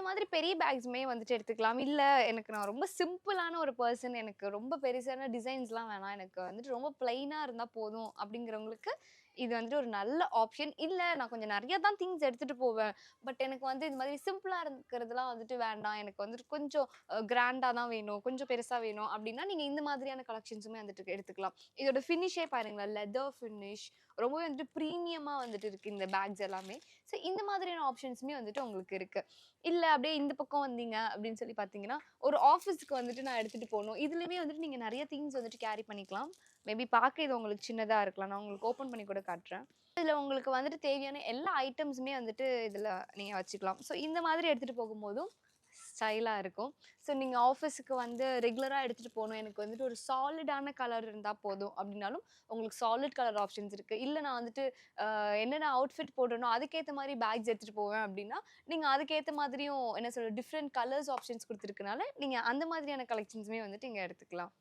மாதிரி பெரிய பேக்ஸுமே வந்துட்டு எடுத்துக்கலாம். இல்ல எனக்கு நான் ரொம்ப சிம்பிளான ஒரு பெர்சன். எனக்கு ரொம்ப பெருசான டிசைன்ஸ்லாம் வேணாம். எனக்கு வந்துட்டு ரொம்ப பிளெயினா இருந்தா போதும் அப்படிங்கிறவங்களுக்கு, இது வந்துட்டு ஒரு நல்ல ஆப்ஷன். இல்ல நான் கொஞ்சம் நெறைய தான் திங்ஸ் எடுத்துட்டு போவேன். பட் எனக்கு வந்து இந்த மாதிரி சிம்பிளா இருக்கிறதெல்லாம் வந்துட்டு வேண்டாம். எனக்கு வந்துட்டு கொஞ்சம் கிராண்டா தான் வேணும். கொஞ்சம் பெருசா வேணும் அப்படின்னா, நீங்க இந்த மாதிரியான கலெக்ஷன்ஸுமே வந்துட்டு எடுத்துக்கலாம். இதோட ஃபினிஷே பாருங்களேன். லெதர் ஃபினிஷ் ரொம்பவே வந்துட்டு பிரீமியமா வந்துட்டு இருக்கு இந்த பேக்ஸ் எல்லாமே. ஸோ இந்த மாதிரியான ஆப்ஷன்ஸுமே வந்துட்டு உங்களுக்கு இருக்கு. இல்ல அப்படியே இந்த பக்கம் வந்தீங்க அப்படின்னு சொல்லி பார்த்தீங்கன்னா, ஒரு ஆஃபீஸ்க்கு வந்துட்டு நான் எடுத்துட்டு போணும். இதுலயுமே வந்துட்டு நீங்க நெறைய திங்ஸ் வந்துட்டு கேரி பண்ணிக்கலாம். மேபி பார்க்க இது உங்களுக்கு சின்னதா இருக்கலாம். நான் உங்களுக்கு ஓப்பன் பண்ணி கூட காட்டுறேன். இதுல உங்களுக்கு வந்துட்டு தேவையான எல்லா ஐட்டம்ஸுமே வந்துட்டு இதுல நீங்க வச்சுக்கலாம். ஸோ இந்த மாதிரி எடுத்துட்டு போகும்போதும் ஸ்டைலா இருக்கும். ஸோ நீங்க ஆஃபீஸுக்கு வந்து ரெகுலரா எடுத்துட்டு போணும். எனக்கு வந்துட்டு ஒரு சாலிடான கலர் இருந்தா போதும் அப்டின்னாலும், உங்களுக்கு சாலிட் கலர் ஆப்ஷன்ஸ் இருக்கு. இல்ல நான் வந்துட்டு என்னென்ன அவுட்ஃபிட் போடுறனோ அதுக்கேத்த மாரி பேக்ஸ் எடுத்துட்டு போவேன் அப்டின்னா, நீங்க அதுக்கேத்த மாதிரியும் என்ன சொல்றது டிஃபரெண்ட் கலர்ஸ் ஆப்ஷன்ஸ் குடுத்துருக்கனால, நீங்க அந்த மாதிரியான கலெக்ஷன்ஸுமே வந்துட்டு இங்க எடுத்துக்கலாம்.